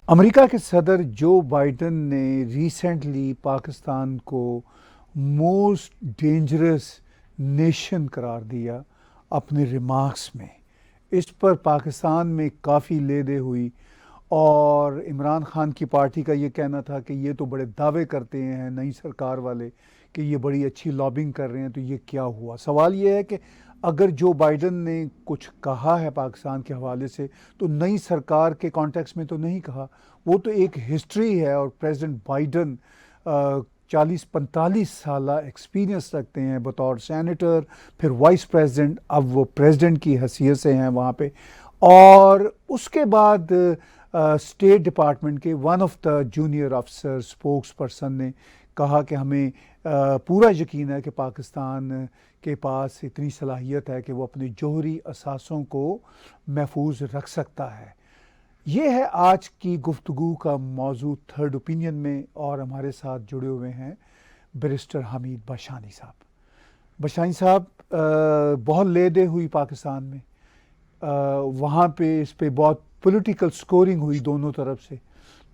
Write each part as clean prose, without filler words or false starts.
America के सदर जो बाइडन ने रिसेंटली पाकिस्तान को मोस्ट डेंजरस नेशन करार दिया अपने रिमार्क्स में। इस पर पाकिस्तान में काफ़ी ले दे हुई, और इमरान खान की पार्टी का ये कहना था कि ये तो बड़े दावे करते हैं नई सरकार वाले कि ये बड़ी अच्छी लॉबिंग कर रहे हैं, तो ये क्या हुआ। सवाल ये है कि अगर जो बाइडन ने कुछ कहा है पाकिस्तान के हवाले से, तो नई सरकार के कॉन्टेक्स्ट में तो नहीं कहा। वो तो एक हिस्ट्री है, और प्रेसिडेंट बाइडन 40-45 साल एक्सपीरियंस रखते हैं बतौर सेनेटर, फिर वाइस प्रेसिडेंट, अब वो प्रेसिडेंट की हैसियत से हैं वहाँ पे। और उसके बाद स्टेट डिपार्टमेंट के one of the junior officer spokes person ने कहा कि हमें पूरा यकीन है कि पाकिस्तान के पास इतनी सलाहियत है कि वो अपने जौहरी असासों को महफूज रख सकता है। ये है आज की गुफ्तगू का मौजू थर्ड ओपिनियन में, और हमारे साथ जुड़े हुए हैं बैरिस्टर हमीद बाशानी साहब। बाशानी साहब, बहुत ले दे हुई पाकिस्तान में, वहाँ पे इस पे बहुत पॉलिटिकल स्कोरिंग हुई दोनों तरफ से।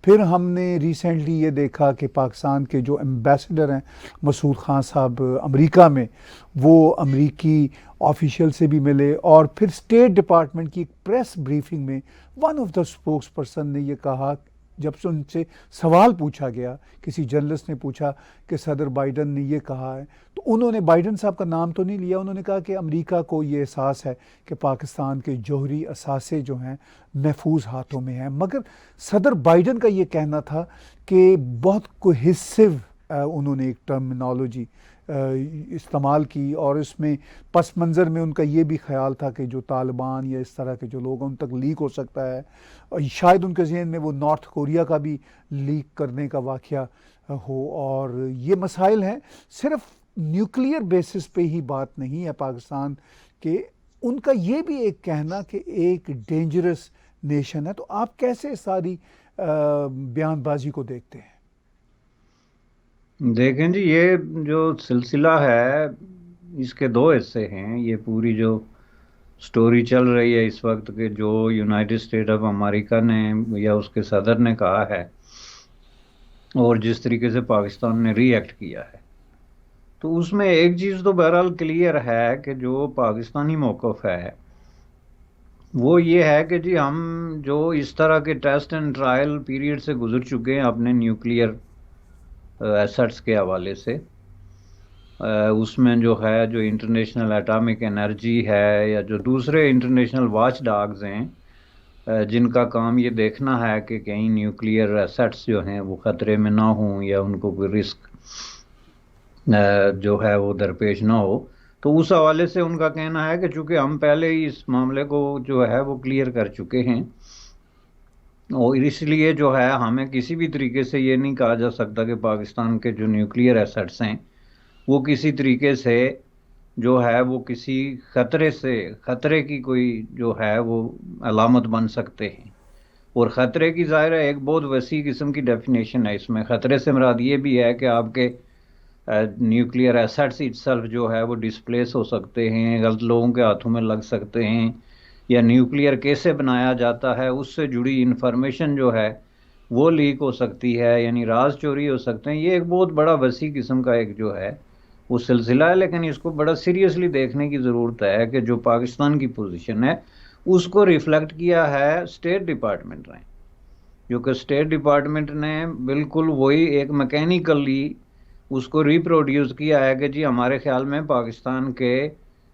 फिर हमने रिसेंटली ये देखा कि पाकिस्तान के जो एम्बेसडर हैं मसूद ख़ान साहब अमेरिका में, वो अमेरिकी ऑफिशियल से भी मिले, और फिर स्टेट डिपार्टमेंट की एक प्रेस ब्रीफिंग में one of the spokes person ने ये कहा, जब से उनसे सवाल पूछा गया, किसी जर्नलिस्ट ने पूछा कि सदर बाइडन ने ये कहा है, तो उन्होंने बाइडन साहब का नाम तो नहीं लिया। उन्होंने कहा कि अमेरिका को ये एहसास है कि पाकिस्तान के जौहरी असासे जो हैं महफूज हाथों में हैं। मगर सदर बाइडन का ये कहना था कि बहुत कोहेसिव, उन्होंने एक टर्मिनोलॉजी इस्तेमाल की, और इसमें पस मंज़र में उनका ये भी ख्याल था कि जो तालिबान या इस तरह के जो लोग हैं उन तक लीक हो सकता है, और शायद उनके जहन में वो नॉर्थ कोरिया का भी लीक करने का वाक़या हो। और ये मसाइल हैं, सिर्फ न्यूक्लियर बेसिस पे ही बात नहीं है पाकिस्तान के। उनका ये भी एक कहना कि एक डेंजरस नेशन है। तो आप कैसे सारी बयानबाजी को देखते हैं? देखें जी, ये जो सिलसिला है इसके दो हिस्से हैं। ये पूरी जो स्टोरी चल रही है इस वक्त के, जो यूनाइटेड स्टेट ऑफ अमेरिका ने या उसके सदर ने कहा है और जिस तरीके से पाकिस्तान ने रिएक्ट किया है, तो उसमें एक चीज़ तो बहरहाल क्लियर है कि जो पाकिस्तानी मौक़िफ़ है वो ये है कि जी हम जो इस तरह के टेस्ट एंड ट्रायल पीरियड से गुजर चुके हैं अपने न्यूक्लियर एसेट्स के हवाले से, उसमें जो है जो इंटरनेशनल एटॉमिक एनर्जी है या जो दूसरे इंटरनेशनल वॉच डॉग्स हैं, जिनका काम ये देखना है कि कहीं न्यूक्लियर एसेट्स जो हैं वो ख़तरे में ना हों या उनको कोई रिस्क जो है वो दरपेश ना हो, तो उस हवाले से उनका कहना है कि चूंकि हम पहले ही इस मामले को जो है वो क्लियर कर चुके हैं, और इसलिए जो है हमें किसी भी तरीके से ये नहीं कहा जा सकता कि पाकिस्तान के जो न्यूक्लियर एसेट्स हैं वो किसी तरीके से जो है वो किसी खतरे की कोई जो है वो अलामत बन सकते हैं। और ख़तरे की ज़ाहिर है एक बहुत वसी किस्म की डेफिनेशन है। इसमें ख़तरे से मुराद ये भी है कि आपके न्यूक्लियर एसेट्स इटसेल्फ जो है वो डिस्प्लेस हो सकते हैं, गलत लोगों के हाथों में लग सकते हैं, या न्यूक्लियर कैसे बनाया जाता है उससे जुड़ी इंफॉर्मेशन जो है वो लीक हो सकती है, यानी राज चोरी हो सकते हैं। ये एक बहुत बड़ा वसी किस्म का एक जो है वो सिलसिला है, लेकिन इसको बड़ा सीरियसली देखने की ज़रूरत है कि जो पाकिस्तान की पोजीशन है उसको रिफ्लेक्ट किया है स्टेट डिपार्टमेंट ने, जो कि स्टेट डिपार्टमेंट ने बिल्कुल वही एक मैकेनिकली उसको रिप्रोड्यूस किया है कि जी हमारे ख्याल में पाकिस्तान के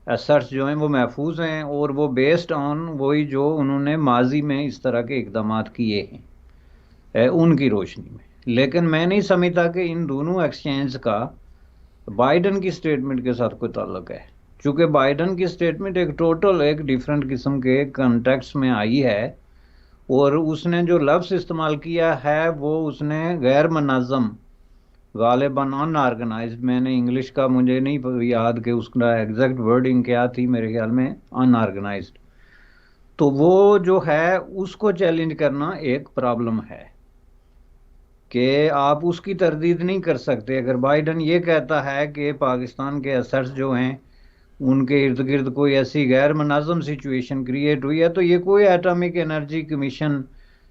एसेट्स जो हैं वो महफूज हैं, और वो बेस्ड ऑन वही जो उन्होंने माजी में इस तरह के इकदाम किए हैं उनकी रोशनी में। लेकिन मैं नहीं समझता कि इन दोनों एक्सचेंज का बाइडन की स्टेटमेंट के साथ कोई ताल्लुक है, क्योंकि बाइडन की स्टेटमेंट एक टोटल एक डिफरेंट किस्म के कंटेक्स्ट में आई है, और उसने जो लफ्ज़ इस्तेमाल किया है वो उसने गैर मुनज़्ज़म, गालिबन अनऑर्गेनाइज्ड, मैंने इंग्लिश का मुझे नहीं याद कि उसका एग्जैक्ट वर्डिंग क्या थी, मेरे ख्याल में अनऑर्गेनाइज्ड। तो वो जो है उसको चैलेंज करना एक प्रॉब्लम है कि आप उसकी तरदीद नहीं कर सकते। अगर बाइडन ये कहता है कि पाकिस्तान के असर्स जो हैं उनके इर्द गिर्द कोई ऐसी गैर मुनाज़म सिचुएशन क्रिएट हुई है, तो ये कोई एटॉमिक एनर्जी कमीशन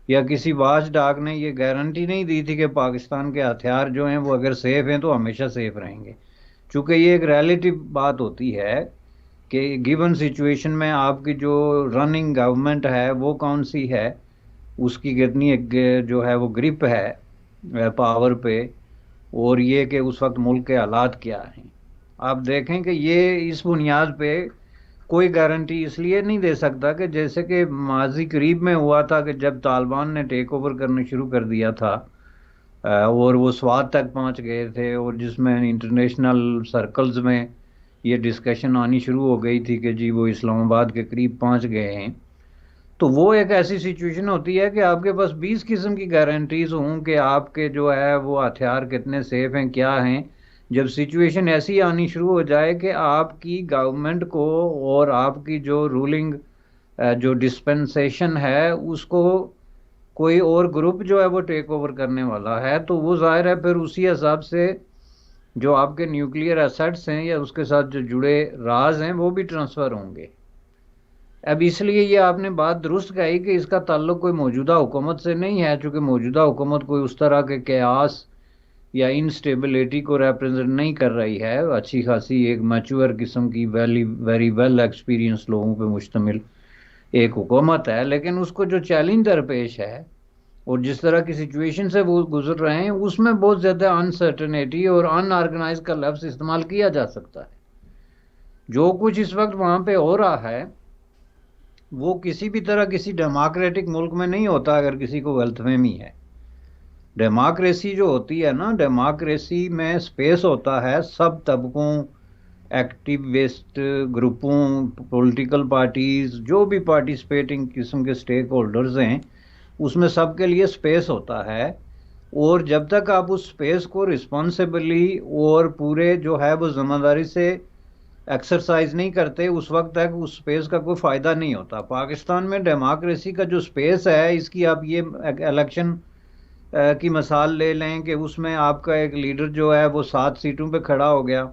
या किसी वाच डॉग ने ये गारंटी नहीं दी थी कि पाकिस्तान के हथियार जो हैं वो अगर सेफ हैं तो हमेशा सेफ रहेंगे। चूंकि ये एक रिलेटिव बात होती है कि गिवन सिचुएशन में आपकी जो रनिंग गवर्नमेंट है वो कौन सी है, उसकी कितनी एक जो है वो ग्रिप है पावर पे, और ये कि उस वक्त मुल्क के हालात क्या हैं। आप देखें कि ये इस बुनियाद पे कोई गारंटी इसलिए नहीं दे सकता कि जैसे कि माजी करीब में हुआ था कि जब तालिबान ने टेक ओवर करना शुरू कर दिया था और वो स्वात तक पहुंच गए थे, और जिसमें इंटरनेशनल सर्कल्स में ये डिस्कशन आनी शुरू हो गई थी कि जी वो इस्लामाबाद के करीब पहुंच गए हैं। तो वो एक ऐसी सिचुएशन होती है कि आपके पास 20 किस्म की गारंटीज हों कि आपके जो है वो हथियार कितने सेफ हैं क्या हैं। जब सिचुएशन ऐसी आनी शुरू हो जाए कि आपकी गवर्नमेंट को और आपकी जो रूलिंग जो डिस्पेंसेशन है उसको कोई और ग्रुप जो है वो टेक ओवर करने वाला है, तो वो जाहिर है फिर उसी हिसाब से जो आपके न्यूक्लियर एसेट्स हैं या उसके साथ जो जुड़े राज हैं वो भी ट्रांसफ़र होंगे। अब इसलिए ये आपने बात दुरुस्त कही कि इसका ताल्लुक कोई मौजूदा हुकूमत से नहीं है, चूँकि मौजूदा हुकूमत कोई उस तरह के कयास या इंस्टेबिलिटी को रिप्रेजेंट नहीं कर रही है। अच्छी खासी एक मैच्योर किस्म की वेरी वेरी वेल एक्सपीरियंस लोगों पे मुश्तमिल एक हुकूमत है, लेकिन उसको जो चैलेंज दरपेश है और जिस तरह की सिचुएशन से वो गुजर रहे हैं उसमें बहुत ज़्यादा अनसर्टनिटी और अनऑर्गेनाइज का लफ्ज़ इस्तेमाल किया जा सकता है। जो कुछ इस वक्त वहाँ पे हो रहा है वो किसी भी तरह किसी डेमोक्रेटिक मुल्क में नहीं होता अगर किसी को गलतफहमी है। डेमोक्रेसी जो होती है ना, डेमोक्रेसी में स्पेस होता है सब तबकों, एक्टिविस्ट ग्रुपों, पॉलिटिकल पार्टीज, जो भी पार्टिसिपेटिंग किस्म के स्टेक होल्डर्स हैं उसमें सबके लिए स्पेस होता है। और जब तक आप उस स्पेस को रिस्पॉन्सिबली और पूरे जो है वो जिम्मेदारी से एक्सरसाइज नहीं करते उस वक्त तक उस स्पेस का कोई फ़ायदा नहीं होता। पाकिस्तान में डेमोक्रेसी का जो स्पेस है, इसकी आप ये इलेक्शन की मिसाल ले लें कि उसमें आपका एक लीडर जो है वो 7 सीटों पे खड़ा हो गया।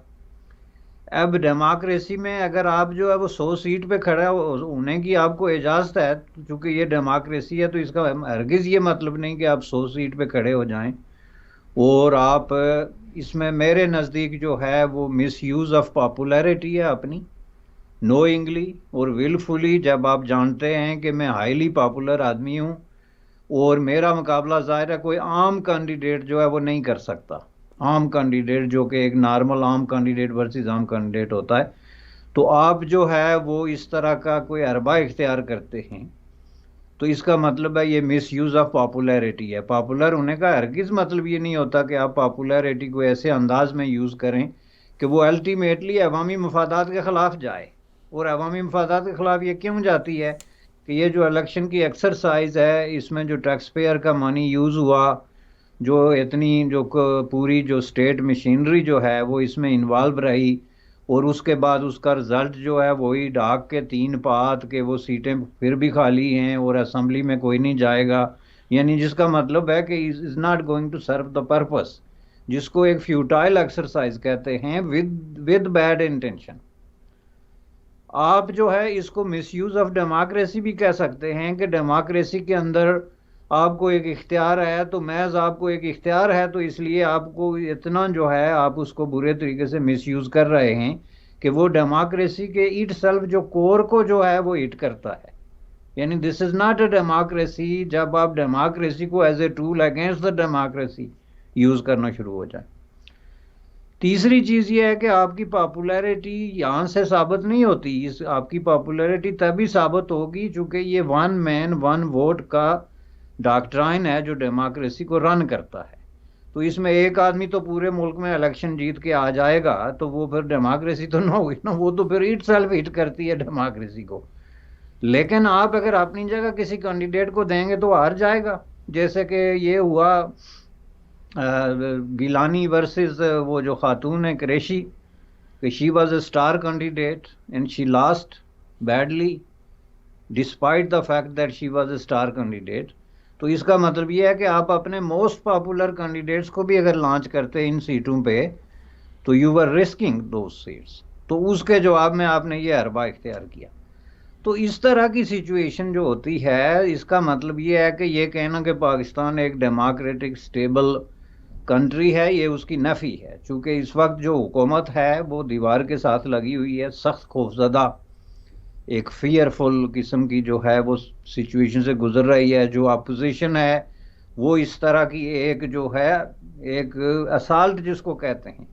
अब डेमोक्रेसी में अगर आप जो है वो 100 सीट पे खड़ा होने की आपको इजाज़त है, चूँकि ये डेमोक्रेसी है तो इसका हरगिज़ ये मतलब नहीं कि आप 100 सीट पे खड़े हो जाएं। और आप इसमें मेरे नज़दीक जो है वो मिस यूज़ ऑफ पॉपुलैरिटी है अपनी, नोइंगली और विलफुली। जब आप जानते हैं कि मैं हाईली पॉपुलर आदमी हूँ और मेरा मुकाबला ज़ाहिर है कोई आम कैंडिडेट जो है वो नहीं कर सकता, आम कैंडिडेट जो कि एक नॉर्मल आम कैंडिडेट वर्सेस आम कैंडिडेट होता है, तो आप जो है वो इस तरह का कोई अरबा इख्तियार करते हैं तो इसका मतलब है ये मिस यूज़ ऑफ पॉपुलैरिटी है। पॉपुलर होने का हरगिज़ मतलब ये नहीं होता कि आप पॉपुलैरिटी को ऐसे अंदाज में यूज़ करें कि वो अल्टीमेटली अवामी मफादात के ख़िलाफ़ जाए। और अवामी मफादात के ख़िलाफ़ ये क्यों जाती है कि ये जो इलेक्शन की एक्सरसाइज है इसमें जो टैक्स पेयर का मनी यूज़ हुआ, जो इतनी जो पूरी जो स्टेट मशीनरी जो है वो इसमें इन्वॉल्व रही, और उसके बाद उसका रिजल्ट जो है वही डाक के 3 पात के वो सीटें फिर भी खाली हैं और असेंबली में कोई नहीं जाएगा, यानी जिसका मतलब है कि is not going to serve the purpose, जिसको एक फ्यूटाइल एक्सरसाइज कहते हैं विद बैड इंटेंशन। आप जो है इसको मिसयूज ऑफ डेमोक्रेसी भी कह सकते हैं कि डेमोक्रेसी के अंदर आपको एक इख्तियार है तो महज आपको एक इख्तियार है तो इसलिए आपको इतना जो है आप उसको बुरे तरीके से मिसयूज़ कर रहे हैं कि वो डेमोक्रेसी के इट सेल्फ जो कोर को जो है वो हिट करता है। यानी this is not a democracy जब आप डेमोक्रेसी को as a tool against the democracy use करना शुरू हो जाए। तीसरी चीज़ ये है कि आपकी पॉपुलैरिटी यहाँ से साबित नहीं होती, इस आपकी पॉपुलैरिटी तभी साबित होगी चूँकि ये वन मैन वन वोट का डॉक्ट्राइन है जो डेमोक्रेसी को रन करता है। तो इसमें एक आदमी तो पूरे मुल्क में इलेक्शन जीत के आ जाएगा तो वो फिर डेमोक्रेसी तो ना होगी ना, वो तो फिर इट सेल्फ हिट करती है डेमोक्रेसी को। लेकिन आप अगर अपनी जगह किसी कैंडिडेट को देंगे तो हार जाएगा, जैसे कि ये हुआ गिलानी वर्सेस वो जो खातून है कुरैशी, कि she was a star candidate and she lost badly despite the fact that she was a star candidate. तो इसका मतलब ये है कि आप अपने मोस्ट पॉपुलर कैंडिडेट्स को भी अगर लॉन्च करते इन सीटों पे तो you were risking those seats. तो उसके जवाब में आपने ये हरबा इख्तियार किया। तो इस तरह की सिचुएशन जो होती है, इसका मतलब ये है कि ये कहना कि पाकिस्तान एक डेमोक्रेटिक स्टेबल कंट्री है, ये उसकी नफी है। चूंकि इस वक्त जो हुकूमत है वो दीवार के साथ लगी हुई है, सख्त खौफजदा, एक फियरफुल किस्म की जो है वो सिचुएशन से गुजर रही है। जो अपोजिशन है वो इस तरह की एक जो है, एक असाल्ट जिसको कहते हैं,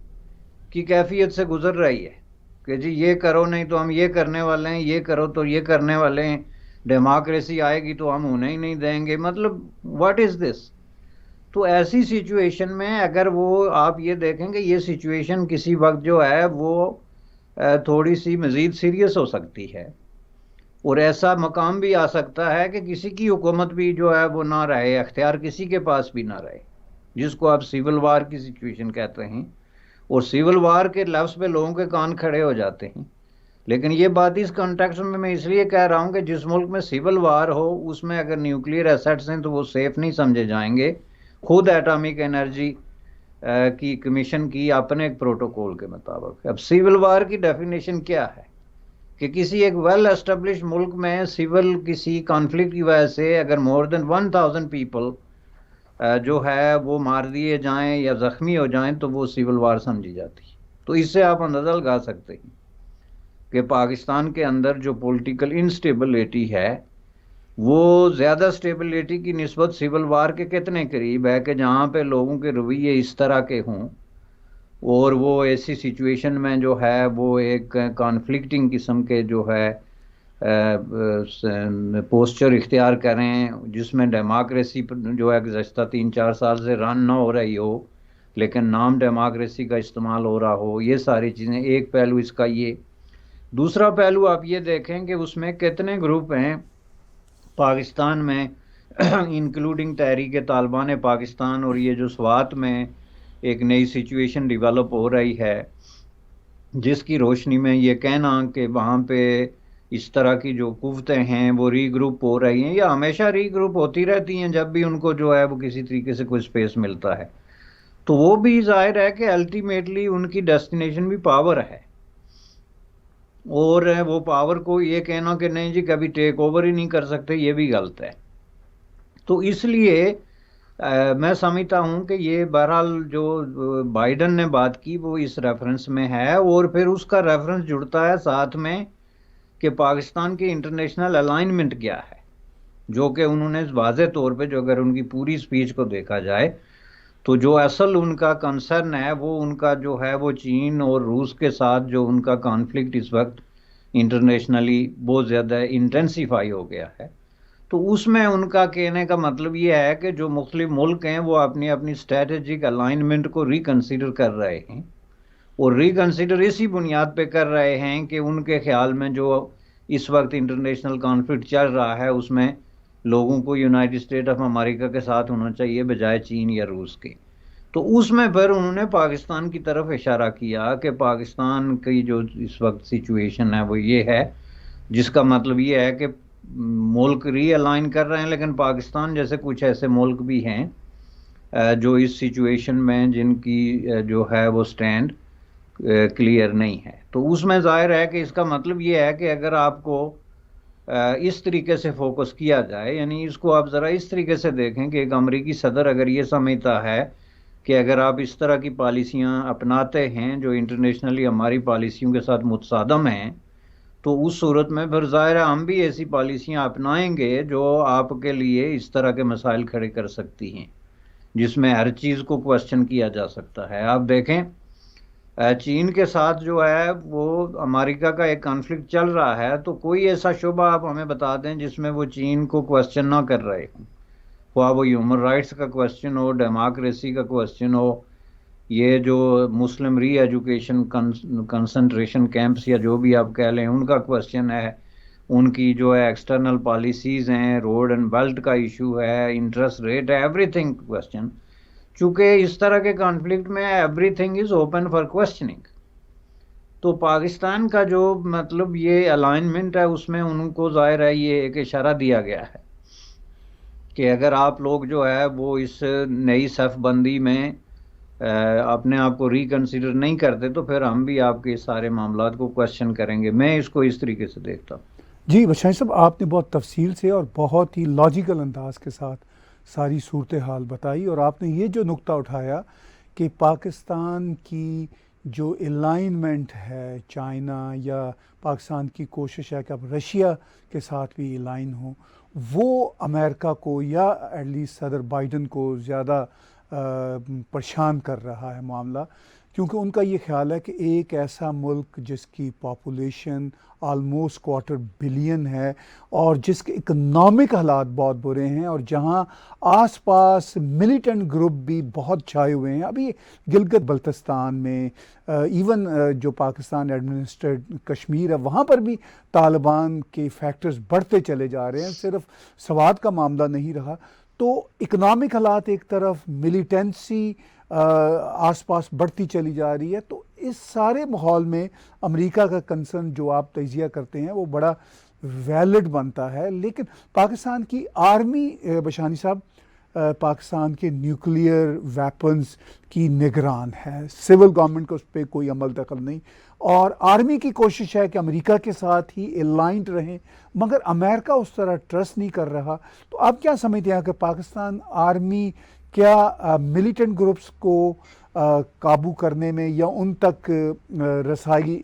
की कैफियत से गुजर रही है कि जी ये करो नहीं तो हम ये करने वाले हैं, ये करो तो ये करने वाले हैं, डेमोक्रेसी आएगी तो हम उन्हें ही नहीं देंगे। मतलब व्हाट इज दिस। तो ऐसी सिचुएशन में अगर वो, आप ये देखेंगे ये सिचुएशन किसी वक्त जो है वो थोड़ी सी मजीद सीरियस हो सकती है, और ऐसा मकाम भी आ सकता है कि किसी की हुकूमत भी जो है वो ना रहे, अख्तियार किसी के पास भी ना रहे, जिसको आप सिविल वार की सिचुएशन कहते हैं। और सिविल वार के लफ्ज़ पे लोगों के कान खड़े हो जाते हैं। लेकिन ये बात इस कॉन्टेक्स्ट में मैं इसलिए कह रहा हूँ कि जिस मुल्क में सिविल वार हो उसमें अगर न्यूक्लियर एसेट्स हैं तो वो सेफ नहीं समझे जाएंगे। खुद एटॉमिक एनर्जी की कमीशन की अपने एक प्रोटोकॉल के मुताबिक। अब सिविल वार की डेफिनेशन क्या है कि किसी एक वेल एस्टेब्लिश मुल्क में सिविल किसी कॉन्फ्लिक्ट की वजह से अगर मोर देन 1000 पीपल जो है वो मार दिए जाएं या ज़ख्मी हो जाएं तो वो सिविल वार समझी जाती है। तो इससे आप अंदाज़ा लगा सकते हैं कि पाकिस्तान के अंदर जो पॉलिटिकल इंस्टेबिलिटी है वो ज़्यादा स्टेबिलिटी की निस्बत सिविल वार के कितने करीब है, कि जहाँ पे लोगों के रवैये इस तरह के हों और वो ऐसी सिचुएशन में जो है वो एक कॉन्फ्लिक्टिंग किस्म के जो है पोस्चर इख्तियार करें, जिसमें डेमोक्रेसी जो है गुज़श्ता 3-4 साल से रन ना हो रही हो लेकिन नाम डेमोक्रेसी का इस्तेमाल हो रहा हो। ये सारी चीज़ें, एक पहलू इसका ये। दूसरा पहलू आप ये देखें कि उसमें कितने ग्रुप हैं पाकिस्तान में इंक्लूडिंग तहरीक तालिबान पाकिस्तान, और ये जो स्वात में एक नई सिचुएशन डेवलप हो रही है जिसकी रोशनी में ये कहना कि वहाँ पे इस तरह की जो कुव्वतें हैं वो रीग्रुप हो रही हैं, या हमेशा रीग्रुप होती रहती हैं जब भी उनको जो है वो किसी तरीके से कोई स्पेस मिलता है, तो वो भी जाहिर है कि अल्टीमेटली उनकी डेस्टिनेशन भी पावर है। और वो पावर को ये कहना कि नहीं जी कभी टेक ओवर ही नहीं कर सकते, ये भी गलत है। तो इसलिए मैं समझता हूँ कि ये बहरहाल जो बाइडन ने बात की वो इस रेफरेंस में है, और फिर उसका रेफरेंस जुड़ता है साथ में कि पाकिस्तान की इंटरनेशनल अलाइनमेंट क्या है, जो कि उन्होंने वाज़े तौर पे, जो अगर उनकी पूरी स्पीच को देखा जाए तो जो असल उनका कंसर्न है वो उनका जो है वो चीन और रूस के साथ जो उनका कॉन्फ्लिक्ट इस वक्त इंटरनेशनली बहुत ज़्यादा इंटेंसिफाई हो गया है। तो उसमें उनका कहने का मतलब ये है कि जो मुख्तलिफ मुल्क हैं वो अपनी अपनी स्ट्रेटेजिक अलाइनमेंट को रिकन्सिडर कर रहे हैं, और रिकन्सिडर इसी बुनियाद पे कर रहे हैं कि उनके ख्याल में जो इस वक्त इंटरनेशनल कॉन्फ्लिक्ट चल रहा है उसमें लोगों को यूनाइटेड स्टेट ऑफ अमेरिका के साथ होना चाहिए बजाय चीन या रूस के। तो उसमें फिर उन्होंने पाकिस्तान की तरफ इशारा किया कि पाकिस्तान की जो इस वक्त सिचुएशन है वो ये है, जिसका मतलब ये है कि मुल्क रीअलाइन कर रहे हैं, लेकिन पाकिस्तान जैसे कुछ ऐसे मुल्क भी हैं जो इस सिचुएशन में जिनकी जो है वो स्टैंड क्लियर नहीं है। तो उसमें जाहिर है कि इसका मतलब ये है कि अगर आपको इस तरीके से फोकस किया जाए, यानी इसको आप ज़रा इस तरीके से देखें कि एक अमरीकी सदर अगर ये समझता है कि अगर आप इस तरह की पॉलिसियां अपनाते हैं जो इंटरनेशनली हमारी पॉलिसियों के साथ मुतसादम हैं, तो उस सूरत में फिर ज़ाहिर है हम भी ऐसी पॉलिसियां अपनाएंगे जो आपके लिए इस तरह के मसाइल खड़े कर सकती हैं, जिसमें हर चीज़ को क्वेश्चन किया जा सकता है। आप देखें चीन के साथ जो है वो अमेरिका का एक कॉन्फ्लिक्ट चल रहा है, तो कोई ऐसा शुबा आप हमें बता दें जिसमें वो चीन को क्वेश्चन ना कर रहे हों, वो ह्यूमन राइट्स का क्वेश्चन हो, डेमोक्रेसी का क्वेश्चन हो, ये जो मुस्लिम री एजुकेशन कंसंट्रेशन कैंप्स या जो भी आप कह लें उनका क्वेश्चन है, उनकी जो है एक्सटर्नल पॉलिसीज़ हैं, रोड एंड बेल्ट का इशू है, इंटरेस्ट रेट है, एवरीथिंग क्वेश्चन। चूँकि इस तरह के कॉन्फ्लिक्ट में everything is open for questioning, तो पाकिस्तान का जो मतलब ये अलाइनमेंट है उसमें उनको ज़ाहिर है ये एक इशारा दिया गया है कि अगर आप लोग जो है वो इस नई सफ़बंदी में अपने आप को रिकन्सिडर नहीं करते तो फिर हम भी आपके सारे मामलात को क्वेश्चन करेंगे। मैं इसको इस तरीके से देखता हूँ। जी बशाई साहब, आपने बहुत तफसील से और बहुत ही लॉजिकल अंदाज के साथ सारी सूरत हाल बताई, और आपने ये जो नुक्ता उठाया कि पाकिस्तान की जो अलाइनमेंट है चाइना, या पाकिस्तान की कोशिश है कि अब रशिया के साथ भी अलाइन हो, वो अमेरिका को या एटलीस्ट सदर बाइडन को ज़्यादा परेशान कर रहा है मामला, क्योंकि उनका ये ख्याल है कि एक ऐसा मुल्क जिसकी पॉपुलेशन आलमोस्ट क्वार्टर बिलियन है, और जिसके इकोनॉमिक हालात बहुत बुरे हैं, और जहां आसपास मिलिटेंट ग्रुप भी बहुत छाए हुए हैं, अभी गिलगित बल्तिस्तान में, इवन जो पाकिस्तान एडमिनिस्ट्रेटेड कश्मीर है वहाँ पर भी तालिबान के फैक्टर्स बढ़ते चले जा रहे हैं, सिर्फ सवाद का मामला नहीं रहा। तो इकोनॉमिक हालात एक तरफ, मिलिटेंसी आसपास बढ़ती चली जा रही है, तो इस सारे माहौल में अमेरिका का कंसर्न जो आप तजिया करते हैं वो बड़ा वैलिड बनता है। लेकिन पाकिस्तान की आर्मी, बशानी साहब, पाकिस्तान के न्यूक्लियर वेपन्स की निगरान है, सिविल गवर्नमेंट का उस पर कोई अमल दखल नहीं, और आर्मी की कोशिश है कि अमेरिका के साथ ही अलाइंड रहें, मगर अमेरिका उस तरह ट्रस्ट नहीं कर रहा। तो आप क्या समझते हैं कि पाकिस्तान आर्मी क्या मिलिटेंट ग्रुप्स को काबू करने में या उन तक रसाई,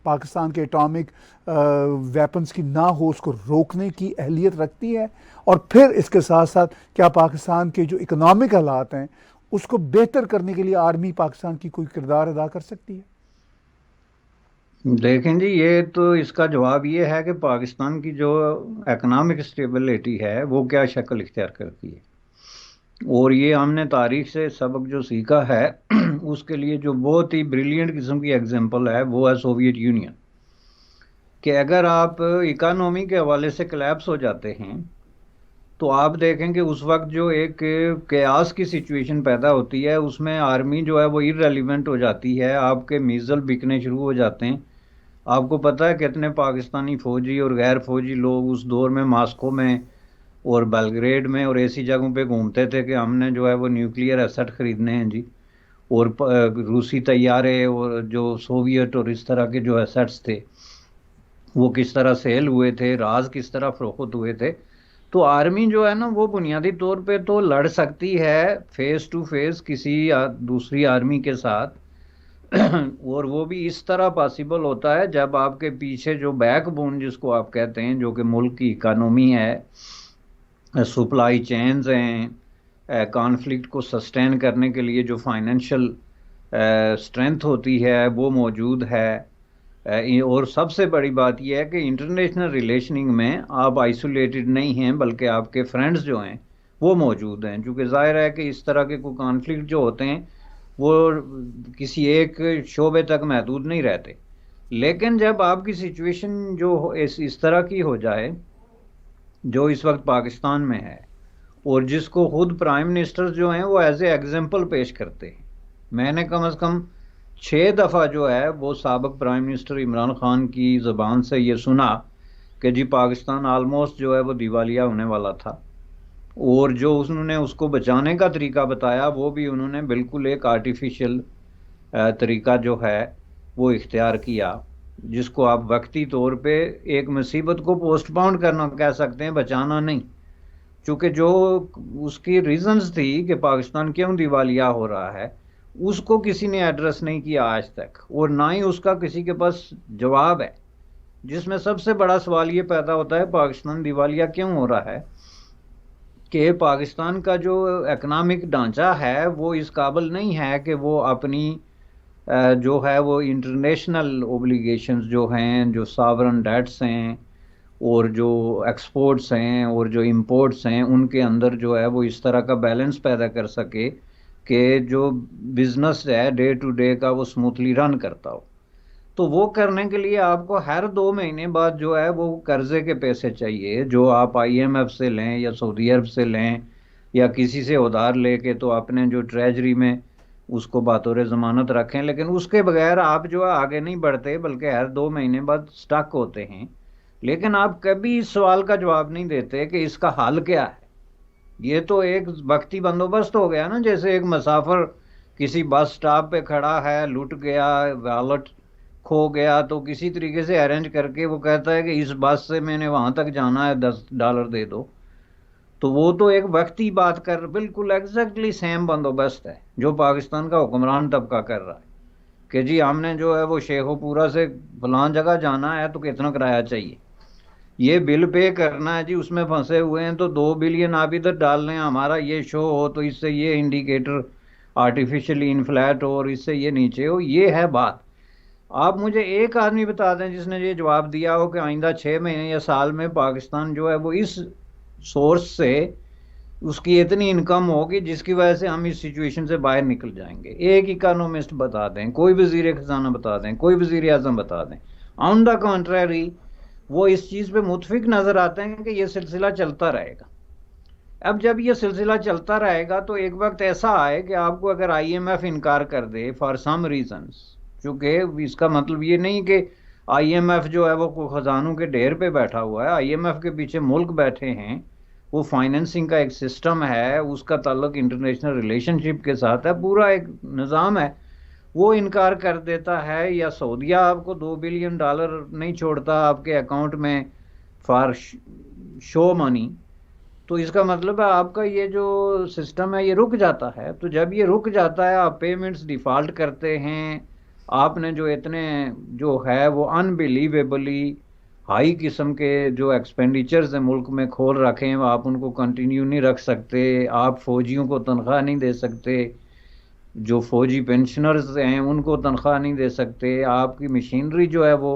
पाकिस्तान के एटॉमिक वेपन्स की ना हो उसको रोकने की अहलियत रखती है? और फिर इसके साथ साथ क्या पाकिस्तान के जो इकोनॉमिक हालात हैं उसको बेहतर करने के लिए आर्मी पाकिस्तान की कोई किरदार अदा कर सकती है? देखें जी, ये तो इसका जवाब ये है कि पाकिस्तान की जो इकनॉमिक स्टेबिलिटी है वो क्या शक्ल इख्तियार करती है। और ये हमने तारीख से सबक जो सीखा है उसके लिए जो बहुत ही ब्रिलियंट किस्म की एग्जांपल है वो है सोवियत यूनियन। कि अगर आप इकोनॉमी के हवाले से कोलैप्स हो जाते हैं तो आप देखें कि उस वक्त जो एक कयास की सिचुएशन पैदा होती है उसमें आर्मी जो है वो इररेलीवेंट हो जाती है, आपके मीज़ल बिकने शुरू हो जाते हैं। आपको पता है कितने पाकिस्तानी फौजी और गैर फौजी लोग उस दौर में मॉस्को में और बेलग्रेड में और ऐसी जगहों पे घूमते थे कि हमने जो है वो न्यूक्लियर एसेट खरीदने हैं जी। और रूसी तैयारे और जो सोवियत और इस तरह के जो एसेट्स थे वो किस तरह सेल हुए थे, राज किस तरह फरोख्त हुए थे। तो आर्मी जो है ना वो बुनियादी तौर पे तो लड़ सकती है फेस टू फेस किसी दूसरी आर्मी के साथ और वो भी इस तरह पॉसिबल होता है जब आपके पीछे जो बैकबोन जिसको आप कहते हैं, जो कि मुल्क की इकानमी है, सप्लाई चेन्स हैं, कॉन्फ्लिक्ट को सस्टेन करने के लिए जो फाइनेंशियल स्ट्रेंथ होती है वो मौजूद है। और सबसे बड़ी बात यह है कि इंटरनेशनल रिलेशनिंग में आप आइसोलेटेड नहीं हैं, बल्कि आपके फ्रेंड्स जो हैं वो मौजूद हैं। क्योंकि जाहिर है कि इस तरह के कोई कॉन्फ्लिक्ट जो होते हैं वो किसी एक शोबे तक महदूद नहीं रहते। लेकिन जब आपकी सिचुएशन जो इस तरह की हो जाए जो इस वक्त पाकिस्तान में है, और जिसको खुद प्राइम मिनिस्टर जो हैं वो एज ए एग्जाम्पल पेश करते हैं। मैंने कम से कम 6 दफ़ा जो है वो साबिक प्राइम मिनिस्टर इमरान खान की ज़बान से ये सुना कि जी पाकिस्तान आलमोस्ट जो है वो दिवालिया होने वाला था, और जो उन्होंने उसको बचाने का तरीका बताया वो भी उन्होंने बिल्कुल एक आर्टिफिशियल तरीका जो है वो इख्तियार किया, जिसको आप वक्ती तौर पे एक मुसीबत को पोस्टपोन करना कह सकते हैं, बचाना नहीं। चूँकि जो उसकी रीजंस थी कि पाकिस्तान क्यों दिवालिया हो रहा है उसको किसी ने एड्रेस नहीं किया आज तक, और ना ही उसका किसी के पास जवाब है। जिसमें सबसे बड़ा सवाल ये पैदा होता है पाकिस्तान दिवालिया क्यों हो रहा है कि पाकिस्तान का जो इकनॉमिक ढांचा है वो इस काबिल नहीं है कि वो अपनी जो है वो इंटरनेशनल ओब्लिगेशंस जो हैं, जो सॉवरन डेट्स हैं और जो एक्सपोर्ट्स हैं और जो इंपोर्ट्स हैं, उनके अंदर जो है वो इस तरह का बैलेंस पैदा कर सके कि जो बिजनेस है डे टू डे का वो स्मूथली रन करता हो। तो वो करने के लिए आपको हर 2 महीने बाद जो है वो कर्जे के पैसे चाहिए, जो आप आईएमएफ से लें या सऊदी अरब से लें या किसी से उधार लेके तो अपने जो ट्रेजरी में उसको बातौर ज़मानत रखें। लेकिन उसके बगैर आप जो है आगे नहीं बढ़ते, बल्कि हर 2 महीने बाद स्टक होते हैं। लेकिन आप कभी इस सवाल का जवाब नहीं देते कि इसका हल क्या है। ये तो एक वक्ती बंदोबस्त हो गया ना, जैसे एक मुसाफिर किसी बस स्टॉप पे खड़ा है, लुट गया, वॉलेट खो गया तो किसी तरीके से अरेंज करके वो कहता है कि इस बस से मैंने वहां तक जाना है, $10 दे दो। तो वो तो एक व्यक्ति बात कर, बिल्कुल एग्जैक्टली सेम बंदोबस्त है जो पाकिस्तान का हुक्मरान तबका कर रहा है कि जी हमने जो है वो शेखोपुरा से फलां जगह जाना है तो कितना किराया चाहिए, ये बिल पे करना है जी, उसमें फंसे हुए हैं तो 2 बिलियन आप इधर डाल रहे हैं, हमारा ये शो हो तो इससे ये इंडिकेटर आर्टिफिशियली इन्फ्लैट हो और इससे ये नीचे हो। ये है बात। आप मुझे एक आदमी बता दें जिसने ये जवाब दिया हो कि आइंदा 6 महीने या साल में पाकिस्तान जो है वो इस सोर्स से उसकी इतनी इनकम होगी जिसकी वजह से हम इस सिचुएशन से बाहर निकल जाएंगे। एक इकोनॉमिस्ट बता दें, कोई वजीर खजाना बता दें, कोई वजीर आजम बता दें। ऑन द कॉन्ट्रेरी वो इस चीज़ पे मुतफिक नजर आते हैं कि ये सिलसिला चलता रहेगा। अब जब ये सिलसिला चलता रहेगा तो एक वक्त ऐसा आए कि आपको अगर आईएमएफ इनकार कर दे फॉर सम रीजंस, क्योंकि इसका मतलब ये नहीं कि आईएमएफ जो है वो खजानों के ढेर पे बैठा हुआ है। आईएमएफ के पीछे मुल्क बैठे हैं, वो फाइनेंसिंग का एक सिस्टम है, उसका ताल्लुक इंटरनेशनल रिलेशनशिप के साथ है, पूरा एक निज़ाम है। वो इनकार कर देता है या सऊदिया आपको $2 बिलियन नहीं छोड़ता आपके अकाउंट में फॉर शो मनी, तो इसका मतलब है आपका ये जो सिस्टम है ये रुक जाता है। तो जब ये रुक जाता है, आप पेमेंट्स डिफ़ॉल्ट करते हैं, आपने जो इतने जो है वो अनबिलीवेबली हाई किस्म के जो एक्सपेंडिचर्स हैं मुल्क में खोल रखे हैं, आप उनको कंटिन्यू नहीं रख सकते, आप फौजियों को तनख्वाह नहीं दे सकते, जो फौजी पेंशनर्स हैं उनको तनख्वाह नहीं दे सकते, आपकी मशीनरी जो है वो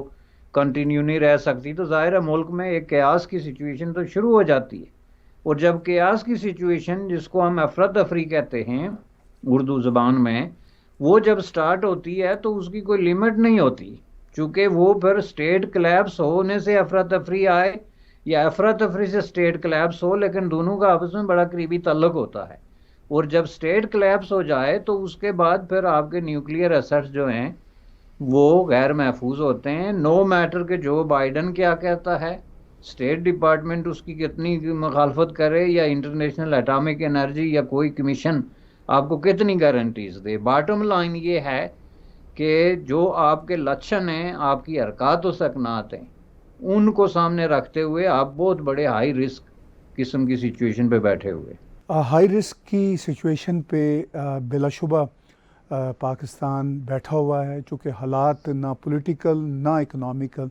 कंटिन्यू नहीं रह सकती, तो ज़ाहिर है मुल्क में एक कयास की सिचुएशन तो शुरू हो जाती है। और जब कयास की सिचुएशन, जिसको हम अफरा तफरी कहते हैं उर्दू ज़बान में, वो जब स्टार्ट होती है तो उसकी कोई लिमिट नहीं होती, चूँकि वो फिर स्टेट कलेप्स होने से अफरा तफरी आए या अफरा तफरी से स्टेट कलेप्स हो, लेकिन दोनों का आपस में बड़ा करीबी ताल्लुक होता है। और जब स्टेट कलेप्स हो जाए तो उसके बाद फिर आपके न्यूक्लियर एसेट्स जो हैं वो गैर महफूज होते हैं। नो मैटर कि जो बाइडन क्या कहता है, स्टेट डिपार्टमेंट उसकी कितनी मुखालफत करे, या इंटरनेशनल एटॉमिक एनर्जी या कोई कमीशन आपको कितनी गारंटीज दे, बॉटम लाइन ये है कि जो आपके लक्षण हैं, आपकी हरकत व सकनात हैं, उनको सामने रखते हुए आप बहुत बड़े हाई रिस्क किस्म की सिचुएशन पे बैठे हुए। हाई रिस्क की सिचुएशन पे बिलाशुबा पाकिस्तान बैठा हुआ है, चूँकि हालात ना पॉलिटिकल ना इकोनॉमिकल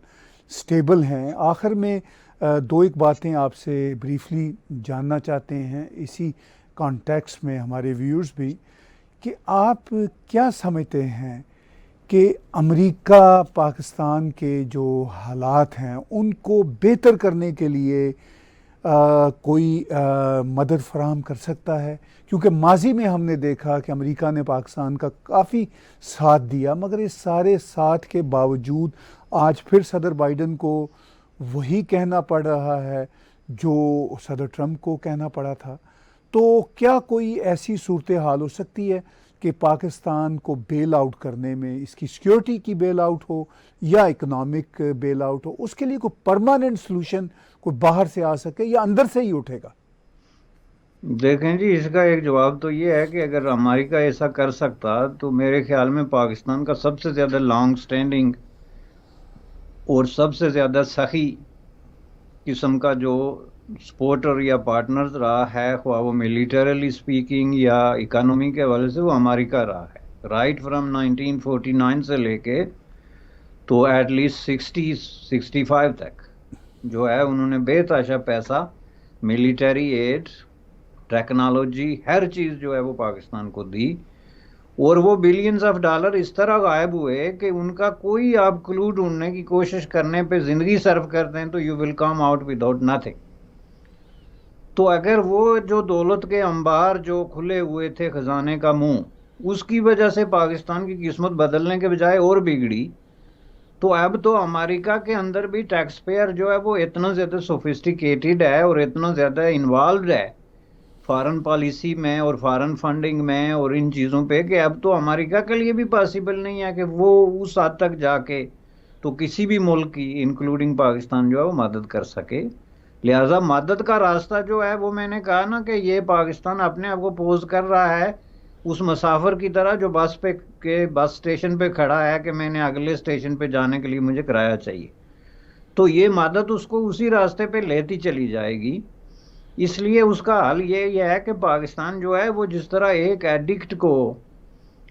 स्टेबल हैं। आखिर में दो एक बातें आपसे ब्रीफली जानना चाहते हैं इसी कॉन्टेक्स्ट में हमारे व्यूअर्स भी, कि आप क्या समझते हैं कि अमेरिका पाकिस्तान के जो हालात हैं उनको बेहतर करने के लिए कोई मदद फराहम कर सकता है? क्योंकि माजी में हमने देखा कि अमेरिका ने पाकिस्तान का काफ़ी साथ दिया, मगर इस सारे साथ के बावजूद आज फिर सदर बाइडन को वही कहना पड़ रहा है जो सदर ट्रंप को कहना पड़ा था। तो क्या कोई ऐसी सूरत हाल हो सकती है कि पाकिस्तान को बेल आउट करने में, इसकी सिक्योरिटी की बेल आउट हो या इकोनॉमिक बेल आउट हो, उसके लिए कोई परमानेंट सलूशन कोई बाहर से आ सके या अंदर से ही उठेगा? देखें जी, इसका एक जवाब तो ये है कि अगर अमेरिका ऐसा कर सकता तो मेरे ख्याल में पाकिस्तान का सबसे ज़्यादा लॉन्ग स्टैंडिंग और सबसे ज़्यादा सही किस्म का जो सपोर्टर या पार्टनर रहा है, ख्वाह वो मिलिटरली स्पीकिंग या इकोनॉमी के हवाले से, वो अमेरिका रहा है। राइट फ्रॉम 1949 से लेके तो एटलीस्ट 60-65 तक जो है उन्होंने बेतहाशा पैसा, मिलिटरी एड, टेक्नोलॉजी, हर चीज़ जो है वो पाकिस्तान को दी। और वो बिलियंस ऑफ डॉलर इस तरह गायब हुए कि उनका कोई आप क्लू ढूंढने की कोशिश करने पे ज़िंदगी सर्व करते हैं तो you will come out without nothing. तो अगर वो जो दौलत के अंबार जो खुले हुए थे, खजाने का मुंह, उसकी वजह से पाकिस्तान की किस्मत बदलने के बजाय और बिगड़ी, तो अब तो अमेरिका के अंदर भी टैक्स पेयर जो है वो इतना ज़्यादा सोफिस्टिकेटेड है और इतना ज़्यादा इन्वॉल्व है फॉरेन पॉलिसी में और फॉरेन फंडिंग में और इन चीज़ों पे, कि अब तो अमेरिका के लिए भी पॉसिबल नहीं है कि वो उस हद तक जाके तो किसी भी मुल्क की इंक्लूडिंग पाकिस्तान जो है वो मदद कर सके। लिहाजा मदद का रास्ता जो है वो, मैंने कहा ना कि ये पाकिस्तान अपने आप को पोज कर रहा है उस मुसाफिर की तरह जो बस स्टेशन पे खड़ा है कि मैंने अगले स्टेशन पे जाने के लिए मुझे किराया चाहिए, तो ये मदद उसको उसी रास्ते पे लेती चली जाएगी। इसलिए उसका हल ये है कि पाकिस्तान जो है वो जिस तरह एक एडिक्ट को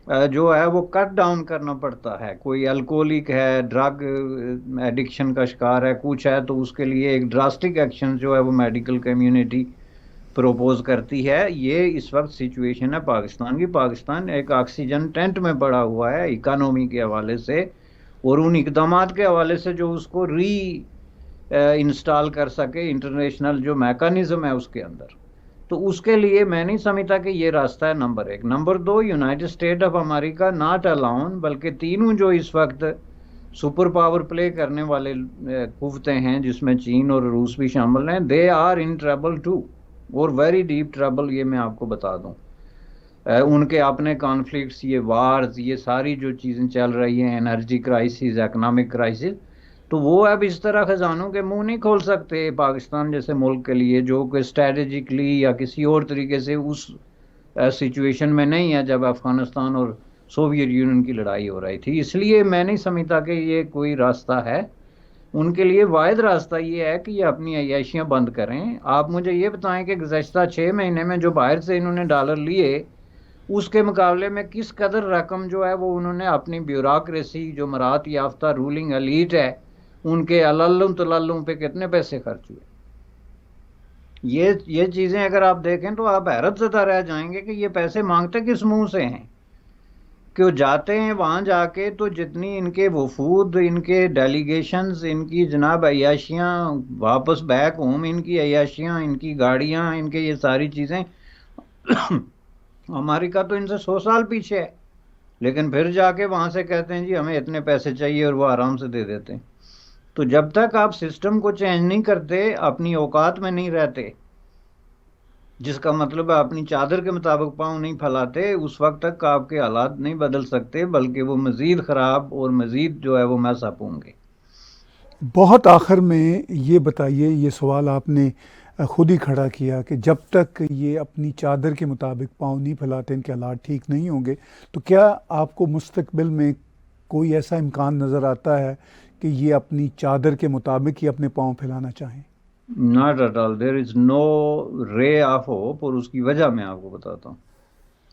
जो है वो कट डाउन करना पड़ता है, कोई अल्कोहलिक है, ड्रग एडिक्शन का शिकार है, कुछ है, तो उसके लिए एक ड्रास्टिक एक्शन जो है वो मेडिकल कम्युनिटी प्रपोज करती है। ये इस वक्त सिचुएशन है पाकिस्तान की। पाकिस्तान एक ऑक्सीजन टेंट में पड़ा हुआ है इकोनॉमी के हवाले से और उन इकदामात के हवाले से जो उसको री इंस्टॉल कर सके इंटरनेशनल जो मैकेनिज्म है उसके अंदर। तो उसके लिए मैं नहीं समझता कि ये रास्ता है नंबर एक। नंबर दो, United state of America not alone, बल्कि तीनों जो इस वक्त सुपर पावर प्ले करने वाले कुव्वतें हैं जिसमें चीन और रूस भी शामिल हैं, they are in trouble too, और वेरी डीप ट्रबल, ये मैं आपको बता दूं। उनके अपने कॉन्फ्लिक्ट्स, ये वार्स, ये सारी जो चीज़ें चल रही हैं, एनर्जी क्राइसिस, इकोनॉमिक क्राइसिस, तो वो अब इस तरह खजानों के मुंह नहीं खोल सकते पाकिस्तान जैसे मुल्क के लिए जो कि स्ट्रेटेजिकली या किसी और तरीके से उस सिचुएशन में नहीं है जब अफगानिस्तान और सोवियत यूनियन की लड़ाई हो रही थी। इसलिए मैं नहीं समझता कि ये कोई रास्ता है उनके लिए। वाहिद रास्ता ये है कि ये अपनी अय्याशियाँ बंद करें। आप मुझे ये बताएं कि गुज़श्ता 6 महीने में जो बाहर से इन्होंने डॉलर लिए उसके मुकाबले में किस कदर रकम जो है वो उन्होंने अपनी ब्यूरोक्रेसी, जो मराहत याफ्ता रूलिंग एलीट है, उनके अल्लम तल्लम पे कितने पैसे खर्च हुए। ये चीज़ें अगर आप देखें तो आप हैरत ज़दा रह जाएंगे कि ये पैसे मांगते किस मुंह से हैं। क्यों जाते हैं वहाँ जाके तो जितनी इनके वफूद, इनके डेलीगेशंस, इनकी जनाब अय्याशियाँ, वापस बैक होम इनकी अय्याशियाँ, इनकी गाड़ियाँ, इनके ये सारी चीज़ें अमेरिका तो इनसे 100 साल पीछे है, लेकिन फिर जाके वहाँ से कहते हैं जी हमें इतने पैसे चाहिए और वो आराम से दे देते हैं। तो जब तक आप सिस्टम को चेंज नहीं करते, अपनी औकात में नहीं रहते, जिसका मतलब है अपनी चादर के मुताबिक पाँव नहीं फैलाते, उस वक्त तक आपके हालात नहीं बदल सकते, बल्कि वो मज़ीद ख़राब और मज़ीद जो है वो मैसअप होंगे। बहुत आखिर में ये बताइए, ये सवाल आपने खुद ही खड़ा किया कि जब तक ये अपनी चादर के मुताबिक पाँव नहीं फैलाते इनके हालात ठीक नहीं होंगे, तो क्या आपको मुस्तकबिल में कोई ऐसा इम्कान नज़र आता है कि ये अपनी चादर के मुताबिक ही अपने पाँव फैलाना चाहें? Not at all, there is no ray of hope, और उसकी वजह मैं आपको बताता हूँ।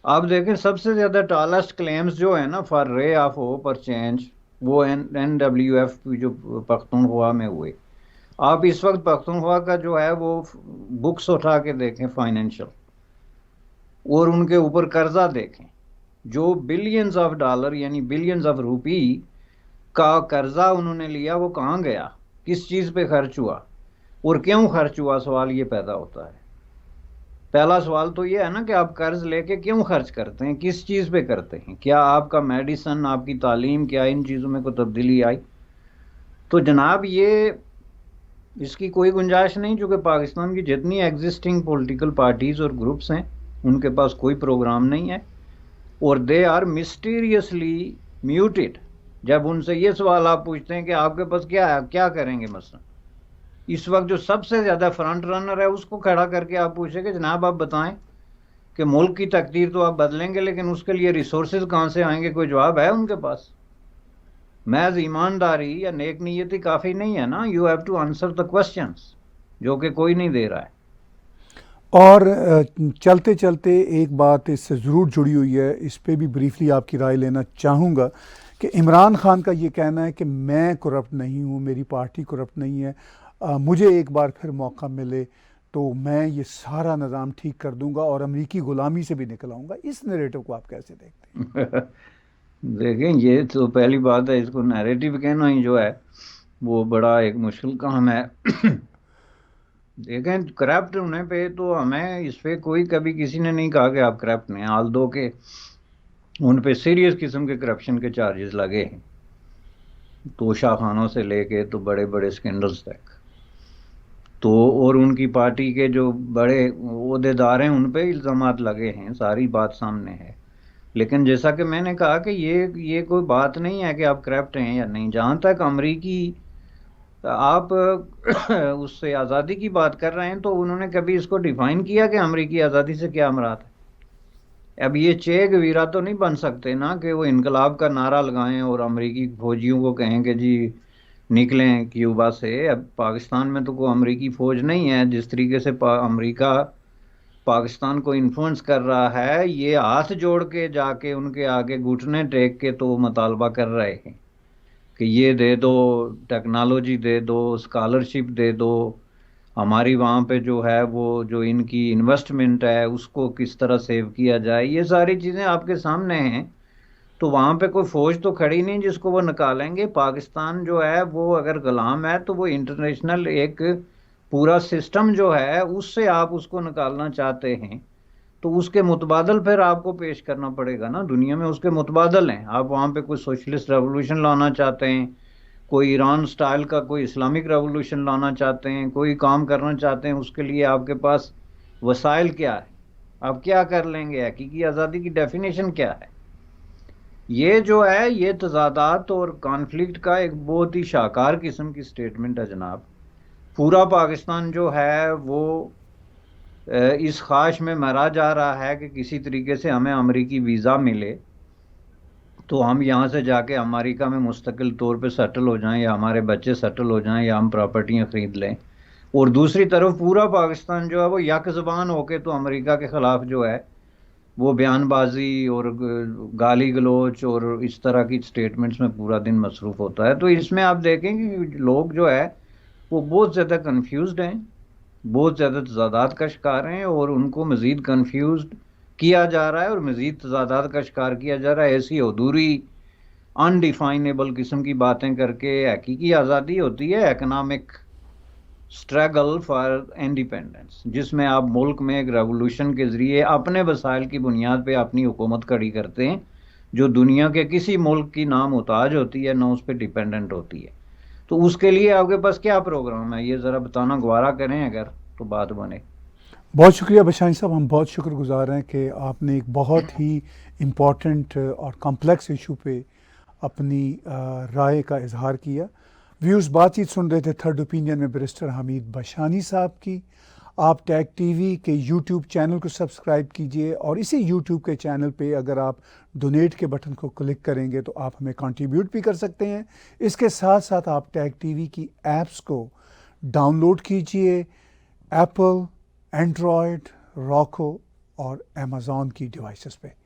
आप देखें सबसे ज़्यादा टॉलेस्ट क्लेम्स जो है ना फॉर रे ऑफ होप और चेंज, वो NWF जो पख्तूनख्वा में हुए। आप इस वक्त पख्तूनख्वा का जो है वो बुक्स उठा के देखें फाइनेंशियल, और उनके ऊपर कर्जा देखें, जो बिलियंस ऑफ डॉलर यानी बिलियंस ऑफ रुपी का कर्जा उन्होंने लिया, वो कहाँ गया, किस चीज़ पे खर्च हुआ और क्यों खर्च हुआ, सवाल ये पैदा होता है। पहला सवाल तो ये है ना कि आप कर्ज लेके क्यों खर्च करते हैं, किस चीज़ पे करते हैं, क्या आपका मेडिसन, आपकी तालीम, क्या इन चीज़ों में कोई तब्दीली आई? तो जनाब ये इसकी कोई गुंजाइश नहीं, चूँकि पाकिस्तान की जितनी एग्जिस्टिंग पॉलिटिकल पार्टीज़ और ग्रुप्स हैं उनके पास कोई प्रोग्राम नहीं है, और दे आर मिस्टीरियसली म्यूटेड। जब उनसे ये सवाल आप पूछते हैं कि आपके पास क्या है, क्या करेंगे, मसलन इस वक्त जो सबसे ज़्यादा फ्रंट रनर है उसको खड़ा करके आप पूछेंगे जनाब आप बताएं कि मुल्क की तकदीर तो आप बदलेंगे, लेकिन उसके लिए रिसोर्सेज कहाँ से आएंगे, कोई जवाब है उनके पास? महज ईमानदारी या नेक नीयती काफ़ी नहीं है ना, you have to answer the questions, जो कि कोई नहीं दे रहा है। और चलते चलते एक बात इससे ज़रूर जुड़ी हुई है, इस पे भी ब्रीफली आपकी राय लेना चाहूँगा कि इमरान खान का ये कहना है कि मैं करप्ट नहीं हूँ, मेरी पार्टी करप्ट नहीं है, मुझे एक बार फिर मौका मिले तो मैं ये सारा निज़ाम ठीक कर दूंगा और अमरीकी ग़ुलामी से भी निकल आऊँगा। इस नैरेटिव को आप कैसे देखते हैं? देखें, ये तो पहली बात है, इसको नैरेटिव कहना ही जो है वो बड़ा एक मुश्किल काम है। देखें, करप्ट होने पे तो हमें इस पे कोई कभी किसी ने नहीं कहा कि आप करप्ट नहीं, हाल दो के उन पे सीरियस किस्म के करप्शन के चार्जेस लगे हैं, तोशा खानों से लेके तो बड़े बड़े स्कैंडल्स तक। तो और उनकी पार्टी के जो बड़े ओहदेदार हैं उन पे इल्ज़ामात लगे हैं, सारी बात सामने है। लेकिन जैसा कि मैंने कहा कि ये कोई बात नहीं है कि आप करप्ट हैं या नहीं। जहाँ तक अमरीकी आप उससे आज़ादी की बात कर रहे हैं, तो उन्होंने कभी इसको डिफाइन किया कि अमरीकी आज़ादी से क्या मुराद अब ये चे गवीरा तो नहीं बन सकते ना कि वो इनकलाब का नारा लगाएं और अमेरिकी फौजियों को कहें कि जी निकलें क्यूबा से। अब पाकिस्तान में तो कोई अमेरिकी फौज नहीं है। जिस तरीके से अमेरिका पाकिस्तान को इन्फ्लुएंस कर रहा है, ये हाथ जोड़ के जाके उनके आगे घुटने टेक के तो मुतालबा कर रहे हैं कि ये दे दो, टेक्नोलॉजी दे दो, स्कॉलरशिप दे दो, हमारी वहाँ पे जो है वो जो इनकी इन्वेस्टमेंट है उसको किस तरह सेव किया जाए। ये सारी चीज़ें आपके सामने हैं। तो वहाँ पे कोई फौज तो खड़ी नहीं जिसको वो निकालेंगे। पाकिस्तान जो है वो अगर गुलाम है तो वो इंटरनेशनल एक पूरा सिस्टम जो है उससे आप उसको निकालना चाहते हैं, तो उसके मुतबादल फिर आपको पेश करना पड़ेगा ना। दुनिया में उसके मुतबादल हैं। आप वहाँ पे कोई सोशलिस्ट रेवोल्यूशन लाना चाहते हैं, कोई ईरान स्टाइल का कोई इस्लामिक रेवोल्यूशन लाना चाहते हैं, कोई काम करना चाहते हैं, उसके लिए आपके पास वसाइल क्या है, आप क्या कर लेंगे, हकीकी आज़ादी की डेफिनेशन क्या है। ये जो है ये तजादात और कॉन्फ्लिक्ट का एक बहुत ही शाकार किस्म की स्टेटमेंट है जनाब। पूरा पाकिस्तान जो है वो इस ख्वाहिश में मरा जा रहा है कि किसी तरीके से हमें अमेरिकी वीज़ा मिले तो हम यहाँ से जाके अमेरिका में मुस्तकिल तौर पे सेटल हो जाएं, या हमारे बच्चे सेटल हो जाएं, या हम प्रॉपर्टियाँ ख़रीद लें। और दूसरी तरफ पूरा पाकिस्तान जो है वो यक ज़बान होके तो अमेरिका के ख़िलाफ़ जो है वो बयानबाजी और गाली गलोच और इस तरह की स्टेटमेंट्स में पूरा दिन मसरूफ़ होता है। तो इसमें आप देखेंगे कि लोग जो है वो बहुत ज़्यादा कन्फ्यूज्ड हैं, बहुत ज़्यादा तजादात का शिकार हैं, और उनको मज़ीद कन्फ्यूज्ड किया जा रहा है और मज़ीद तजादात का शिकार किया जा रहा है। ऐसी अधूरी अनडिफाइनेबल किस्म की बातें करके हकीकी आज़ादी होती है इकनॉमिक स्ट्रगल फॉर इंडिपेंडेंस, जिसमें आप मुल्क में एक रेवोल्यूशन के ज़रिए अपने वसाइल की बुनियाद पे अपनी हुकूमत खड़ी करते हैं, जो दुनिया के किसी मुल्क की ना मुहताज होती है ना उस पर डिपेंडेंट होती है। तो उसके लिए आपके पास क्या प्रोग्राम है, ये ज़रा बताना गवारा करें अगर तो बात बने। बहुत शुक्रिया बशानी साहब, हम बहुत शुक्रगुजार हैं कि आपने एक बहुत ही इम्पॉर्टेंट और कॉम्प्लेक्स इशू पे अपनी राय का इजहार किया। व्यूज़ बातचीत सुन रहे थे थर्ड ओपिनियन में बैरिस्टर हामिद बशानी साहब की। आप टैग टीवी के यूट्यूब चैनल को सब्सक्राइब कीजिए, और इसी यूट्यूब के चैनल पे अगर आप डोनेट के बटन को क्लिक करेंगे तो आप हमें कंट्रीब्यूट भी कर सकते हैं। इसके साथ साथ आप टैग टीवी की ऐप्स को डाउनलोड कीजिए, एप्पल, एंड्रॉयड, रॉको और अमेज़ॉन की डिवाइसेस पे।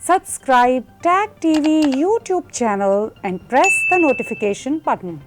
Subscribe Tag TV YouTube channel and press the notification button.